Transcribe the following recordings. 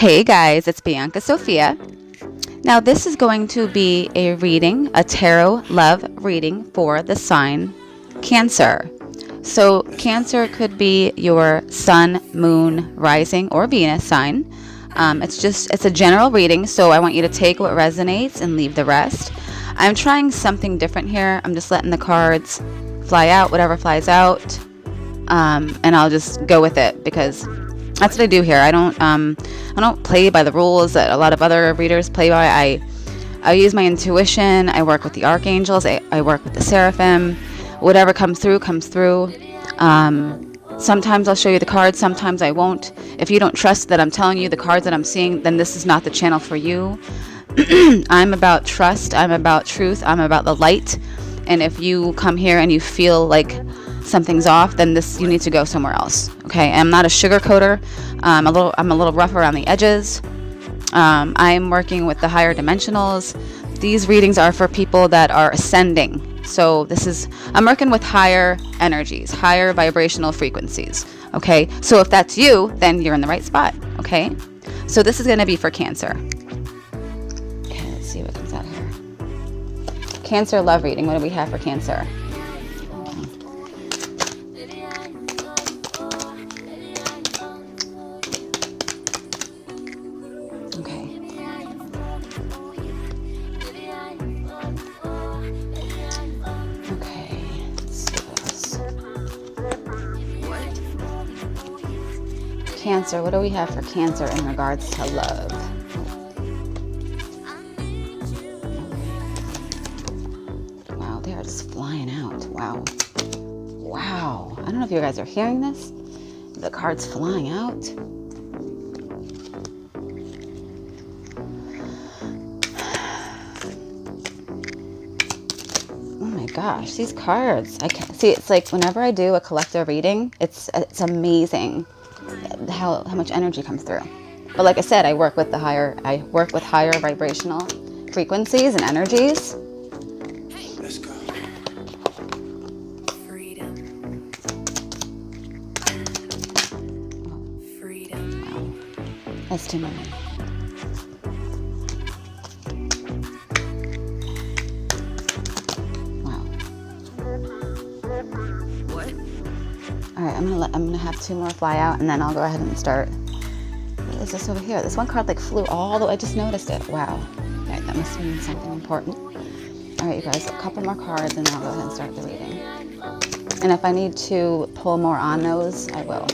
Hey guys, it's Bianca Sophia. Now, this is going to be a reading, a tarot love reading for the sign Cancer. So, Cancer could be your sun, moon, rising, or Venus sign. It's a general reading, so I want you to take what resonates and leave the rest. I'm trying something different here. I'm just letting the cards fly out, whatever flies out, and I'll just go with it because that's what I do here. I don't play by the rules that a lot of other readers play by. I use my intuition. I work with the archangels. I work with the seraphim. Whatever comes through, comes through. Sometimes I'll show you the cards. Sometimes I won't. If you don't trust that I'm telling you the cards that I'm seeing, then this is not the channel for you. I'm about trust. I'm about truth. I'm about the light. And if you come here and you feel like something's off, then you need to go somewhere else. Okay, I'm not a sugarcoater. I'm a little rough around the edges. I'm working with the higher dimensionals. These readings are for people that are ascending. So I'm working with higher energies, higher vibrational frequencies. Okay, so if that's you, then you're in the right spot. Okay, so this is going to be for Cancer. Okay, let's see what comes out here. Cancer love reading. What do we have for Cancer? Cancer, what do we have for Cancer in regards to love? Wow, they are just flying out. Wow. Wow. I don't know if you guys are hearing this. The cards flying out. Oh my gosh, these cards. I can't see. It's like whenever I do a collective reading, it's amazing how much energy comes through. But like I said, I work with higher vibrational frequencies and energies. Let's go. Freedom. Freedom. Wow. That's too many. Wow. What? All right, I'm gonna have two more fly out, and then I'll go ahead and start. What is this over here? This one card like flew all the way. I just noticed it. Wow. All right, that must mean something important. All right, you guys, a couple more cards, and then I'll go ahead and start the reading. And if I need to pull more on those, I will.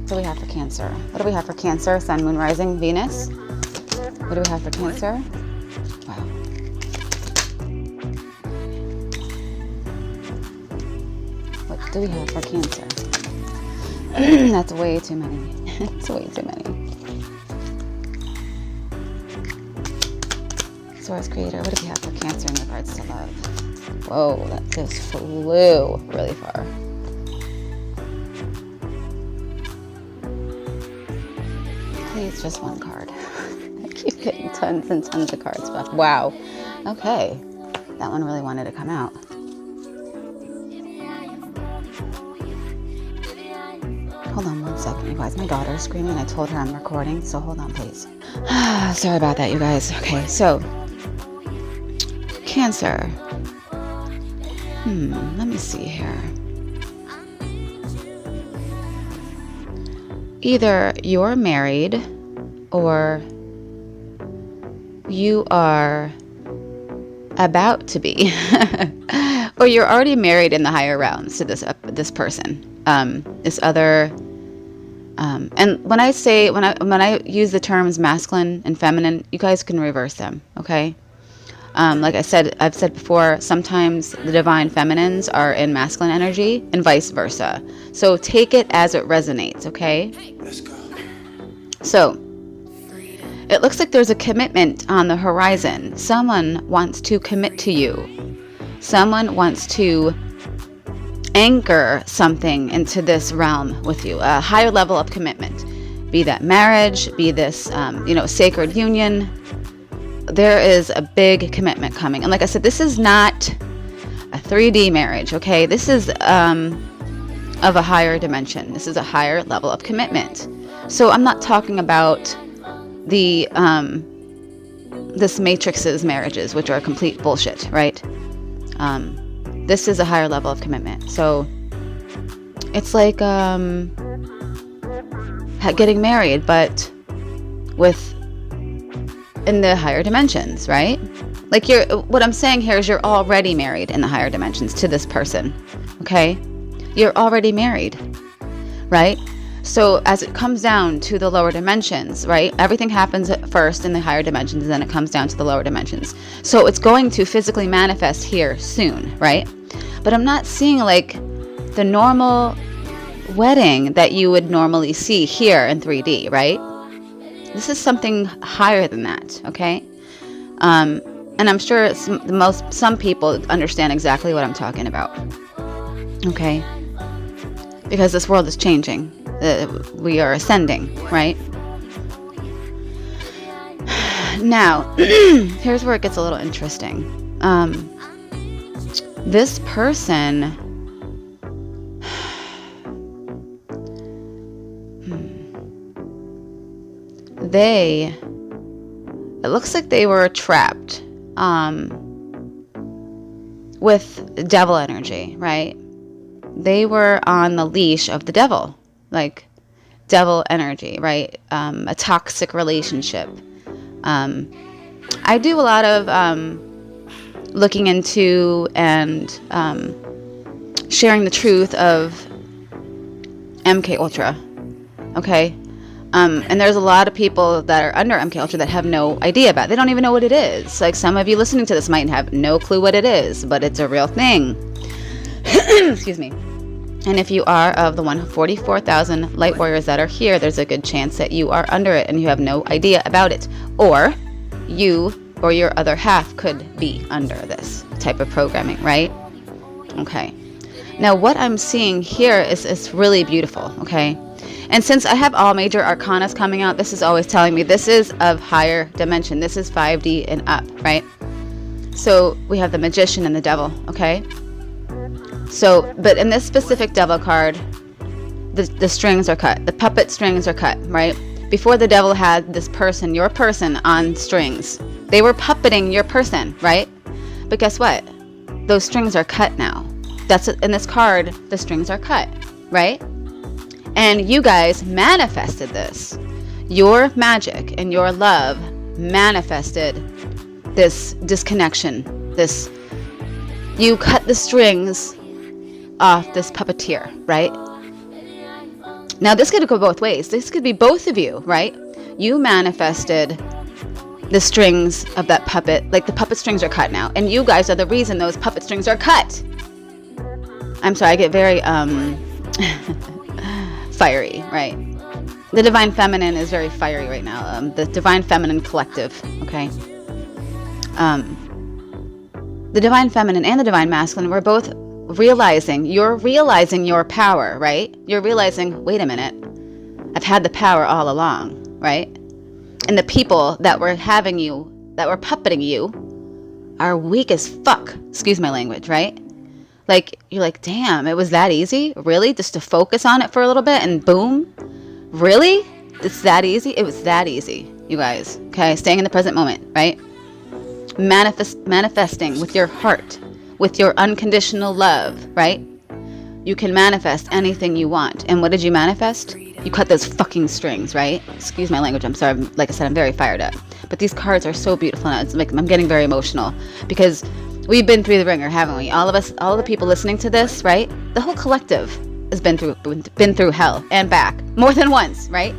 What do we have for Cancer? What do we have for Cancer? Sun, Moon, Rising, Venus. What do we have for Cancer? Wow. What do we have for Cancer? That's way too many. It's way too many. Source Creator, what do we have for Cancer in regards to love? Whoa, that just flew really far. Please, just one card. I keep getting tons and tons of cards back. Wow. Okay. That one really wanted to come out. Hold on one second, you guys. My daughter's screaming. I told her I'm recording, so hold on, please. Sorry about that, you guys. Okay, so Cancer. Let me see here. Either you're married or you are about to be, or you're already married in the higher realms to this person. This other, and when I use the terms masculine and feminine, you guys can reverse them, okay? Like I've said before, sometimes the divine feminines are in masculine energy and vice versa. So take it as it resonates, okay? Let's go. So it looks like there's a commitment on the horizon. Someone wants to commit to you. Someone wants to anchor something into this realm with you, a higher level of commitment, be that marriage, be this sacred union. There is a big commitment coming, and like I said, this is not a 3D marriage, okay? This is of a higher dimension. This is a higher level of commitment. So I'm not talking about the this matrix's marriages, which are complete bullshit, right? This is a higher level of commitment. So it's like getting married, but with in the higher dimensions, right? Like what I'm saying here is you're already married in the higher dimensions to this person, okay? You're already married, right? So as it comes down to the lower dimensions, right? Everything happens at first in the higher dimensions, and then it comes down to the lower dimensions. So it's going to physically manifest here soon, right? But I'm not seeing like the normal wedding that you would normally see here in 3D, right? This is something higher than that, okay? And I'm sure some people understand exactly what I'm talking about, okay? Because this world is changing. We are ascending, right? Now, here's where it gets a little interesting. This person, it looks like they were trapped with devil energy, right? They were on the leash of the devil, like devil energy, right? A toxic relationship. I do a lot of looking into and sharing the truth of MK Ultra, okay? And there's a lot of people that are under MK Ultra that have no idea about it. They don't even know what it is. Like some of you listening to this might have no clue what it is, but it's a real thing. Excuse me. And if you are of the 144,000 light warriors that are here, there's a good chance that you are under it and you have no idea about it. Or you or your other half could be under this type of programming, right? Okay. Now what I'm seeing here is really beautiful, okay? And since I have all major arcanas coming out, this is always telling me this is of higher dimension. This is 5D and up, right? So we have the magician and the devil, okay? So, but in this specific devil card, the strings are cut. The puppet strings are cut, right? Before the devil had this person, your person, on strings. They were puppeting your person, right? But guess what? Those strings are cut now. That's in this card, the strings are cut, right? And you guys manifested this. Your magic and your love manifested this disconnection. You cut the strings off this puppeteer, right? Now this could go both ways. This could be both of you, right? You manifested the strings of that puppet, like the puppet strings are cut now, and you guys are the reason those puppet strings are cut. I'm sorry, I get very fiery, right? The Divine Feminine is very fiery right now. The Divine Feminine Collective, okay? The Divine Feminine and the Divine Masculine, we're both you're realizing your power, right? You're realizing, wait a minute, I've had the power all along, right? And the people that were having you, that were puppeting you, are weak as fuck. Excuse my language, right? Like, you're like, damn, it was that easy? Really? Just to focus on it for a little bit and boom? Really? It's that easy? It was that easy, you guys. Okay, staying in the present moment, right? Manifesting with your heart, with your unconditional love, right? You can manifest anything you want. And what did you manifest? You cut those fucking strings, right? Excuse my language. I'm sorry. Like I said, I'm very fired up. But these cards are so beautiful now. It's like I'm getting very emotional because we've been through the ringer, haven't we? All of us, all the people listening to this, right? The whole collective has been through hell and back more than once, right?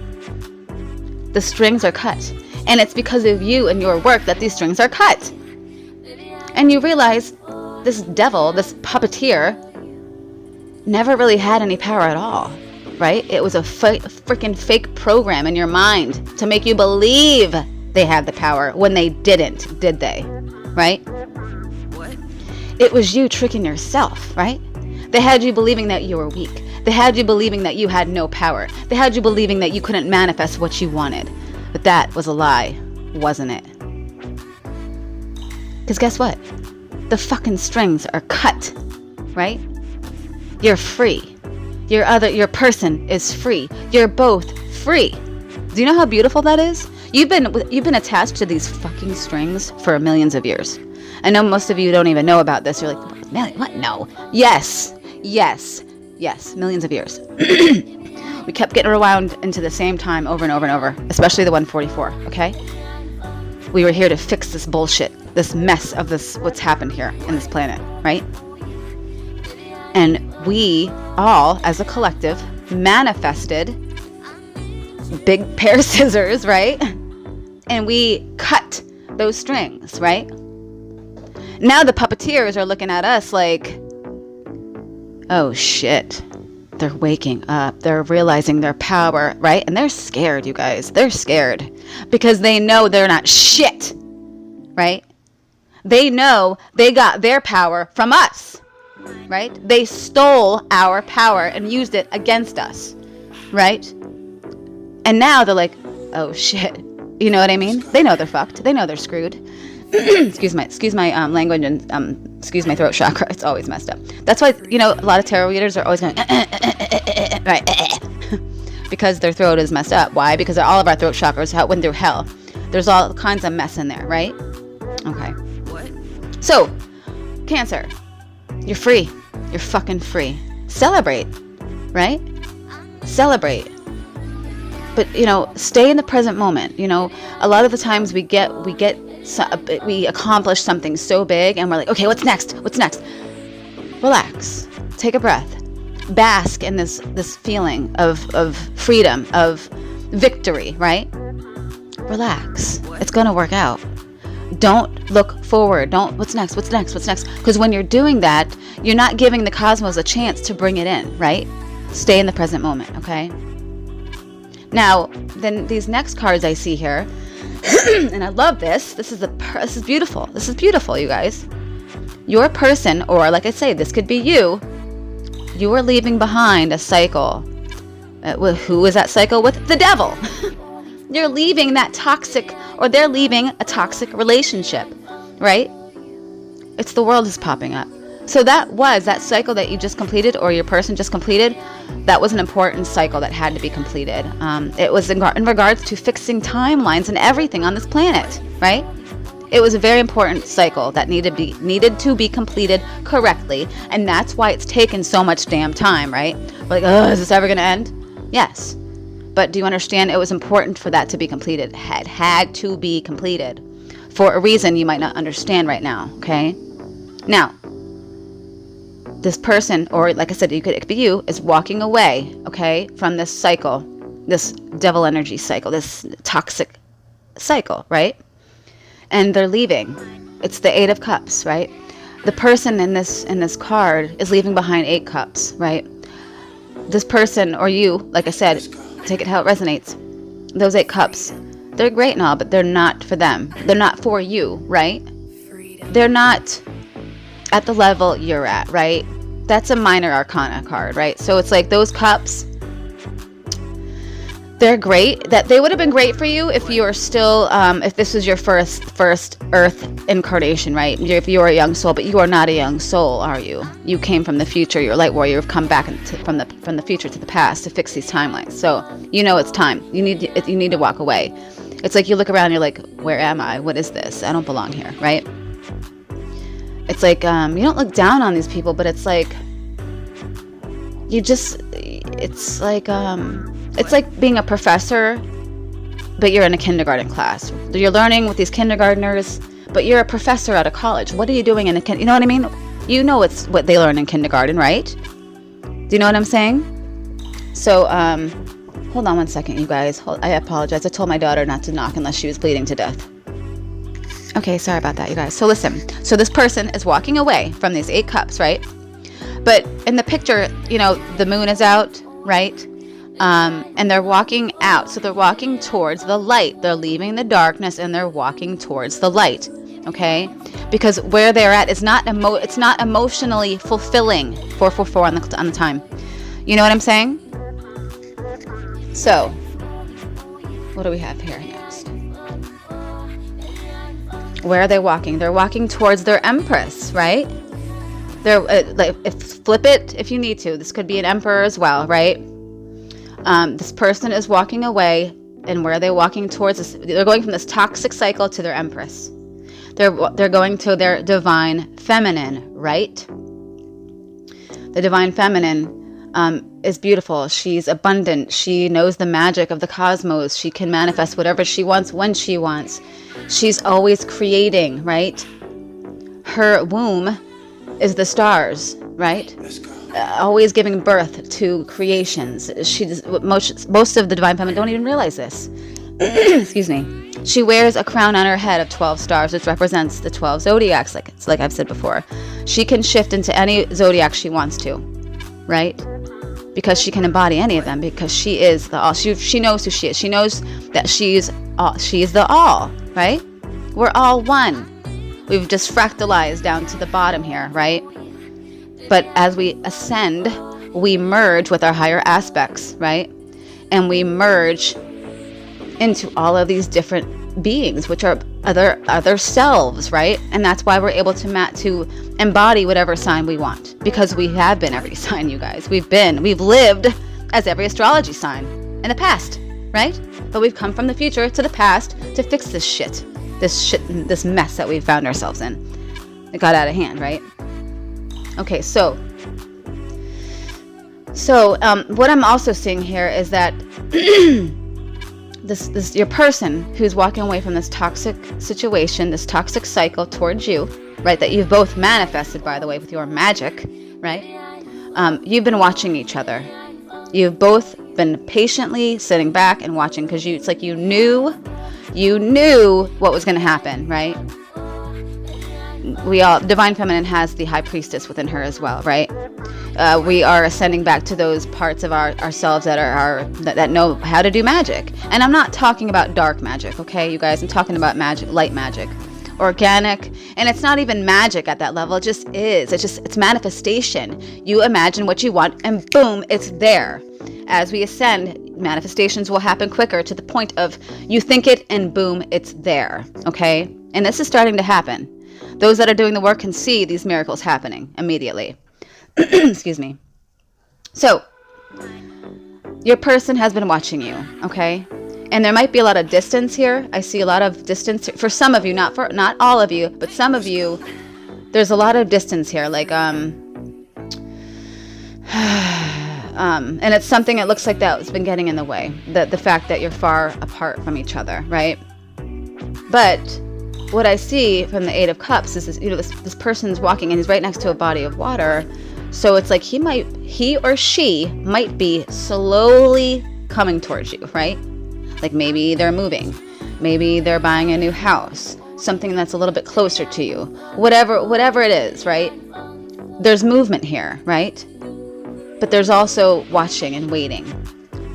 The strings are cut. And it's because of you and your work that these strings are cut. And you realize this devil, this puppeteer, never really had any power at all, right? It was a freaking fake program in your mind to make you believe they had the power when they didn't, did they? Right? What? It was you tricking yourself, right? They had you believing that you were weak. They had you believing that you had no power. They had you believing that you couldn't manifest what you wanted. But that was a lie, wasn't it? Because guess what? The fucking strings are cut, right? You're free. Your person is free. You're both free. Do you know how beautiful that is? You've been attached to these fucking strings for millions of years. I know most of you don't even know about this. You're like, what? No. Yes, millions of years. We kept getting rewound into the same time over and over and over, especially the 144, okay? We were here to fix this bullshit, this mess of this, what's happened here in this planet, right? And we all, as a collective, manifested big pair of scissors, right? And we cut those strings, right? Now the puppeteers are looking at us like, oh shit, they're waking up. They're realizing their power, right? And they're scared, you guys. They're scared because they know they're not shit, right? They know they got their power from us, right? They stole our power and used it against us, right? And now they're like, oh shit. You know what I mean? They know they're fucked. They know they're screwed. excuse my language and excuse my throat chakra. It's always messed up. That's why, you know, a lot of tarot readers are always going right, because their throat is messed up. Why? Because all of our throat chakras went through hell. There's all kinds of mess in there, right? Okay. So, Cancer, you're free. You're fucking free. Celebrate, right? Celebrate. But, you know, stay in the present moment. You know, a lot of the times we accomplish something so big and we're like, okay, what's next? Relax. Take a breath. Bask in this feeling of freedom, of victory, right? Relax. It's going to work out. Don't look forward. What's next? Because when you're doing that, you're not giving the cosmos a chance to bring it in, right? Stay in the present moment, okay? Now, then these next cards I see here, and I love this. This is beautiful. This is beautiful, you guys. Your person, or like I say, this could be you. You are leaving behind a cycle. Who is that cycle with? The devil. You're leaving that toxic, or they're leaving a toxic relationship, right? It's the world is popping up. So that cycle that you just completed, or your person just completed, that was an important cycle that had to be completed. It was in regards to fixing timelines and everything on this planet, right? It was a very important cycle that needed to be completed correctly, and that's why it's taken so much damn time, right? We're like, oh, is this ever going to end? Yes. But do you understand it was important for that to be completed? Had to be completed for a reason you might not understand right now, okay? Now, this person, or like I said, it could be you, is walking away, okay, from this cycle, this devil energy cycle, this toxic cycle, right? And they're leaving. It's the 8 of Cups, right? The person in this card is leaving behind 8 cups, right? This person, or you, like I said, take it how it resonates. Those 8 cups, they're great and all, but they're not for them. They're not for you, right? They're not at the level you're at, right? That's a minor arcana card, right? So it's like those cups, they're great. That they would have been great for you if you were still, if this was your first Earth incarnation, right? If you were a young soul, but you are not a young soul, are you? You came from the future. You're a light warrior. You've come back from the future to the past to fix these timelines. So you know it's time. You need to walk away. It's like you look around. You're like, where am I? What is this? I don't belong here, right? It's like, you don't look down on these people, but it's like, it's like being a professor, but you're in a kindergarten class. You're learning with these kindergartners, but you're a professor at a college. What are you doing in a you know what I mean? You know it's what they learn in kindergarten, right? Do you know what I'm saying? So, hold on one second, you guys. I apologize. I told my daughter not to knock unless she was bleeding to death. Okay, sorry about that, you guys. So listen. So this person is walking away from these 8 cups, right? But in the picture, you know, the moon is out, right? And they're walking out. So they're walking towards the light. They're leaving the darkness and they're walking towards the light. Okay? Because where they're at is not it's not emotionally fulfilling. 444 on the time. You know what I'm saying? So, what do we have here next? Where are they walking? They're walking towards their Empress, right? There, like, flip it if you need to. This could be an emperor as well, right? This person is walking away, and where are they walking towards? They're going from this toxic cycle to their empress. They're going to their divine feminine, right? The divine feminine is beautiful. She's abundant. She knows the magic of the cosmos. She can manifest whatever she wants when she wants. She's always creating, right? Her womb is the stars, right? Let's go. Always giving birth to creations. Most of the divine feminine don't even realize this. Excuse me. She wears a crown on her head of 12 stars, which represents the 12 zodiacs, like I've said before. She can shift into any zodiac she wants to, right? Because she can embody any of them, because she is the all. She knows who she is. She knows that she's the all, right? We're all one. We've just fractalized down to the bottom here, right? But as we ascend, we merge with our higher aspects, right? And we merge into all of these different beings, which are other selves, right? And that's why we're able to embody whatever sign we want, because we have been every sign, you guys. We've lived as every astrology sign in the past, right? But we've come from the future to the past to fix this mess that we've found ourselves in. It got out of hand, right? Okay, so what I'm also seeing here is that this your person who's walking away from this toxic situation, this toxic cycle towards you, right? That you've both manifested, by the way, with your magic, right? You've been watching each other. You've both been patiently sitting back and watching, because it's like you knew what was going to happen, right? Divine Feminine has the High Priestess within her as well, right? We are ascending back to those parts of ourselves that know how to do magic. And I'm not talking about dark magic, okay, you guys? I'm talking about magic, light magic, organic. And it's not even magic at that level. It just is. It's manifestation. You imagine what you want, and boom, it's there. As we ascend, manifestations will happen quicker, to the point of you think it and boom, it's there, okay? And this is starting to happen. Those that are doing the work can see these miracles happening immediately. Excuse me. So, your person has been watching you, okay? And there might be a lot of distance here. I see a lot of distance for some of you, not all of you, but some of you. There's a lot of distance here, like and it's something that looks like that's been getting in the way. The fact that you're far apart from each other, right? But what I see from the Eight of Cups is this person's walking, and he's right next to a body of water. So it's like he or she might be slowly coming towards you, right? Like maybe they're moving, maybe they're buying a new house, something that's a little bit closer to you, whatever it is, right? There's movement here, right? But there's also watching and waiting.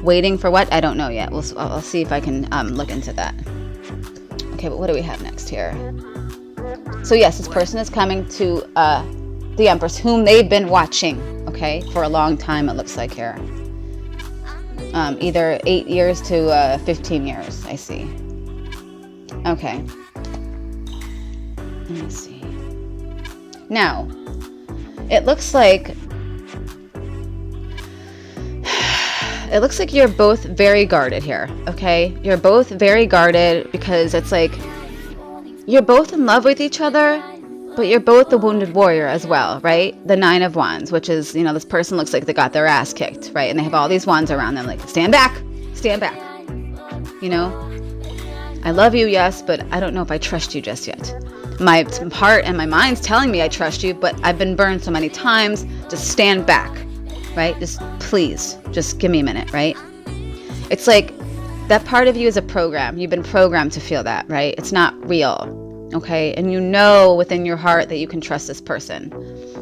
Waiting for what? I don't know yet. I'll see if I can look into that. Okay, but what do we have next here? So yes, this person is coming to the Empress, whom they've been watching, okay, for a long time, it looks like here. Either 8 years to 15 years, I see. Okay. Let me see. Now, it looks like you're both very guarded here, okay? You're both very guarded, because it's like you're both in love with each other, but you're both the wounded warrior as well, right? The Nine of Wands, which is, this person looks like they got their ass kicked, right? And they have all these wands around them, like, stand back. I love you, yes, but I don't know if I trust you just yet. My heart and my mind's telling me I trust you, but I've been burned so many times. Just stand back, right? Just please, just give me a minute, right? It's like that part of you is a program. You've been programmed to feel that, right? It's not real. Okay, and within your heart that you can trust this person.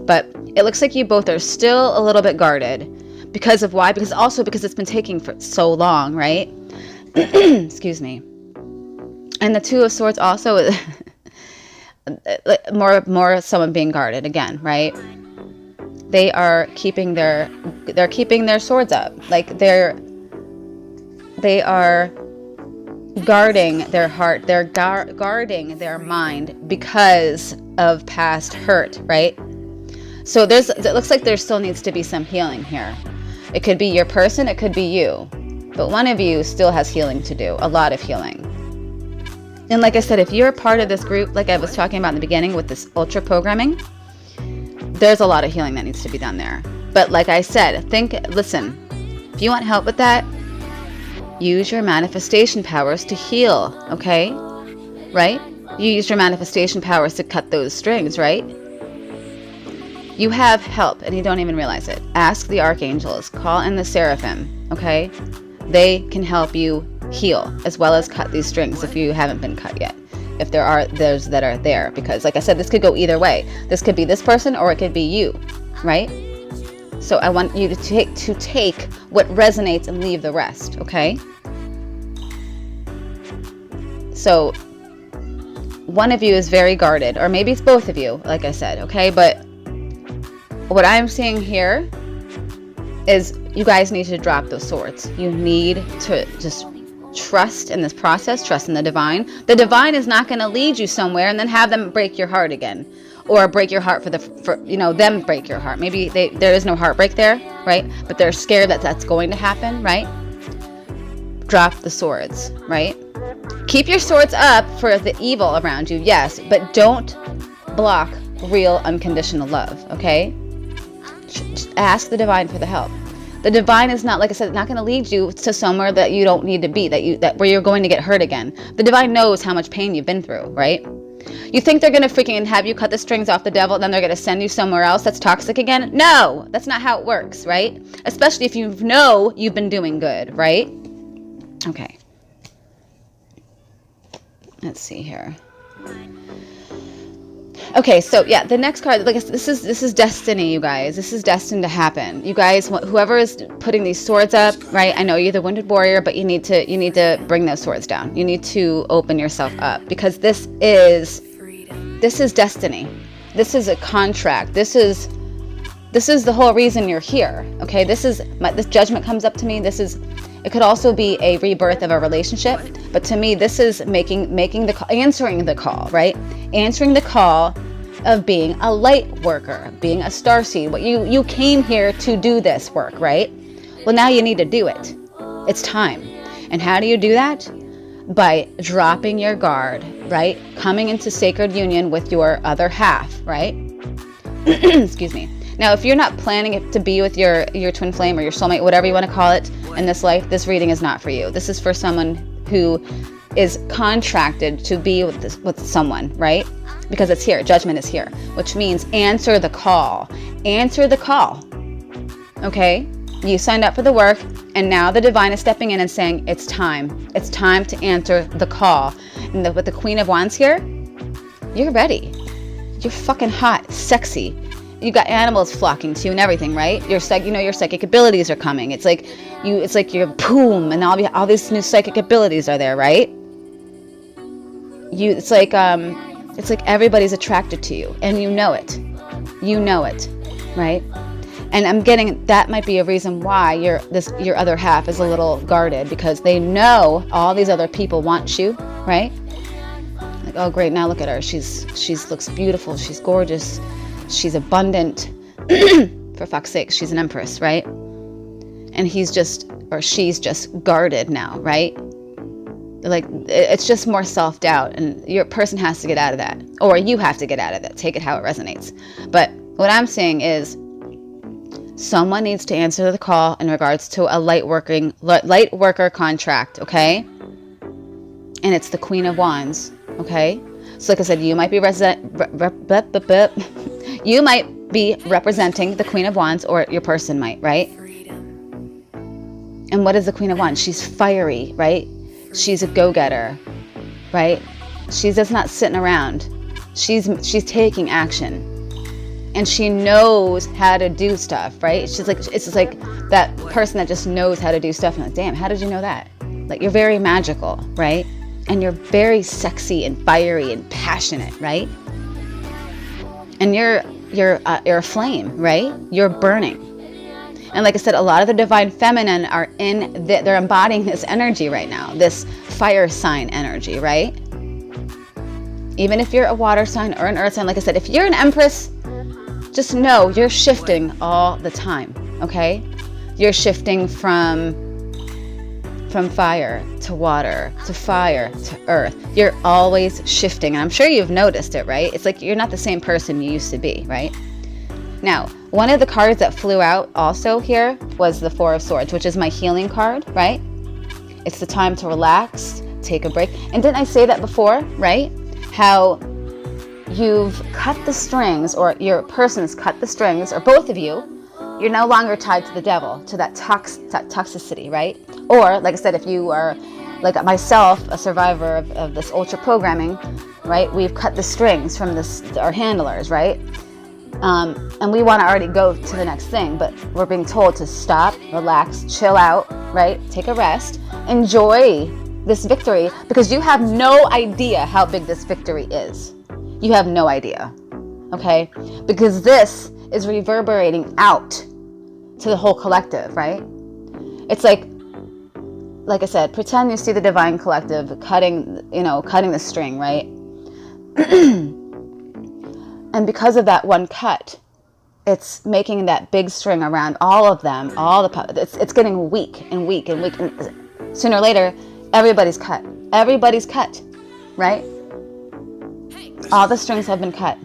But it looks like you both are still a little bit guarded. Because of why? Because it's been taking for so long, right? Excuse me. And the Two of Swords also more someone being guarded again, right? They are keeping their swords up. Like they are guarding their heart, they're guarding their mind because of past hurt, right? So it looks like there still needs to be some healing here. It could be your person, it could be you. But one of you still has healing to do, a lot of healing. And like I said, if you're a part of this group, like I was talking about in the beginning with this ultra programming, there's a lot of healing that needs to be done there. But like I said, listen, if you want help with that, use your manifestation powers to heal, okay? Right? You use your manifestation powers to cut those strings, right? You have help and you don't even realize it. Ask the archangels, call in the seraphim, okay? They can help you heal as well as cut these strings if you haven't been cut yet. If there are those that are there, because like I said, this could go either way. This could be this person or it could be you, right? So I want you to take what resonates and leave the rest, okay? So one of you is very guarded, or maybe it's both of you, like I said, okay? But what I'm seeing here is you guys need to drop those swords. You need to just trust in this process, trust in the divine. The divine is not going to lead you somewhere and then have them break your heart again, or break your heart for them break your heart. Maybe there is no heartbreak there, right? But they're scared that that's going to happen, right? Drop the swords, right? Keep your swords up for the evil around you, yes, but don't block real unconditional love, okay? Just ask the divine for the help. The divine is not, like I said, not going to lead you to somewhere that you don't need to be, that where you're going to get hurt again. The divine knows how much pain you've been through, right? You think they're going to freaking have you cut the strings off the devil, and then they're going to send you somewhere else that's toxic again? No, that's not how it works, right? Especially if you know you've been doing good, right? Okay. Let's see here. Okay, so yeah, the next card, like this is destiny, you guys. This is destined to happen. You guys, whoever is putting these swords up, right? I know you're the wounded warrior, but you need to bring those swords down. You need to open yourself up, because this is destiny. This is a contract. This is the whole reason you're here. Okay, this judgment comes up to me. It could also be a rebirth of a relationship, but to me, this is answering the call, right? Answering the call of being a light worker, being a starseed. What you came here to do this work, right? Well, now you need to do it. It's time. And how do you do that? By dropping your guard, right? Coming into sacred union with your other half, right? Excuse me. Now, if you're not planning it to be with your twin flame or your soulmate, whatever you want to call it in this life, this reading is not for you. This is for someone who is contracted to be with someone, right? Because it's here. Judgment is here, which means answer the call. Answer the call. Okay? You signed up for the work, and now the divine is stepping in and saying, it's time. It's time to answer the call. And with the Queen of Wands here, you're ready. You're fucking hot, sexy. You got animals flocking to you and everything, right? Your psychic abilities are coming. It's like you're boom, and all these new psychic abilities are there, right? It's like everybody's attracted to you, and you know it. You know it, right? And I'm getting that might be a reason why your other half is a little guarded, because they know all these other people want you, right? Like, oh great, now look at her. She's looks beautiful. She's gorgeous. She's abundant. For fuck's sake, she's an empress, right? And she's just guarded now, right? Like, it's just more self-doubt, and your person has to get out of that, or you have to get out of that. Take it how it resonates. But what I'm saying is, someone needs to answer the call in regards to a light worker contract, okay? And it's the Queen of Wands, okay? So like I said, you might be you might be representing the Queen of Wands, or your person might, right? And what is the Queen of Wands? She's fiery, right? She's a go-getter, right? She's just not sitting around. She's taking action. And she knows how to do stuff, right? It's just like that person that just knows how to do stuff. And like, damn, how did you know that? Like, you're very magical, right? And you're very sexy and fiery and passionate, right? And you're a flame, right? You're burning. And like I said, a lot of the divine feminine are they're embodying this energy right now, this fire sign energy, right? Even if you're a water sign or an earth sign, like I said, if you're an empress, just know you're shifting all the time, okay? You're shifting from fire to water to fire to earth. You're always shifting. And I'm sure you've noticed it, right? It's like you're not the same person you used to be, right? Now, one of the cards that flew out also here was the Four of Swords, which is my healing card, right? It's the time to relax, take a break. And didn't I say that before, right? How you've cut the strings, or your person's cut the strings, or both of you, you're no longer tied to the devil, to that toxicity, right? Or, like I said, if you are, like myself, a survivor of this ultra programming, right? We've cut the strings from our handlers, right? And we want to already go to the next thing, but we're being told to stop, relax, chill out, right? Take a rest, enjoy this victory, because you have no idea how big this victory is. You have no idea, okay? Because this is reverberating out to the whole collective, right? It's like I said, pretend you see the divine collective cutting the string, right? And because of that one cut, it's making that big string around all of them, it's getting weak and weak and weak. And sooner or later, everybody's cut. Everybody's cut, right? All the strings have been cut.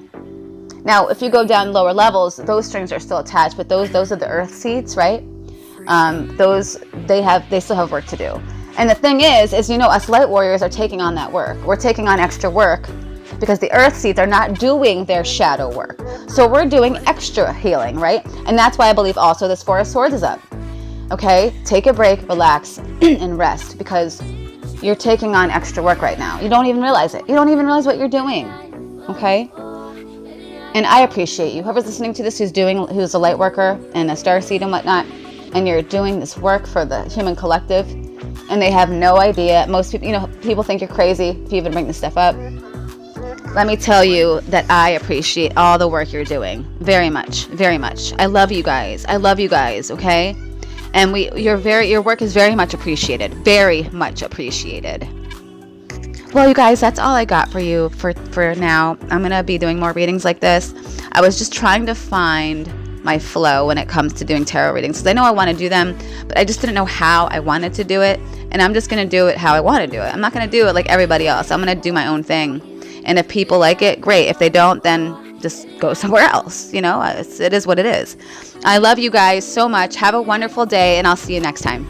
Now, if you go down lower levels, those strings are still attached, but those are the earth seeds, right? They still have work to do. And the thing is, us light warriors are taking on that work. We're taking on extra work because the earth seeds are not doing their shadow work. So we're doing extra healing, right? And that's why I believe also this Four of Swords is up. Okay? Take a break, relax, and rest, because you're taking on extra work right now. You don't even realize it. You don't even realize what you're doing. Okay? And I appreciate you. Whoever's listening to this who's a light worker and a starseed and whatnot, and you're doing this work for the human collective, and they have no idea. Most people, people think you're crazy if you even bring this stuff up. Let me tell you that I appreciate all the work you're doing. Very much, very much. I love you guys. Okay? And your work is very much appreciated. Very much appreciated. Well, you guys, that's all I got for you for now. I'm going to be doing more readings like this. I was just trying to find my flow when it comes to doing tarot readings, because I know I want to do them, but I just didn't know how I wanted to do it. And I'm just going to do it how I want to do it. I'm not going to do it like everybody else. I'm going to do my own thing. And if people like it, great. If they don't, then just go somewhere else. It is what it is. I love you guys so much. Have a wonderful day, and I'll see you next time.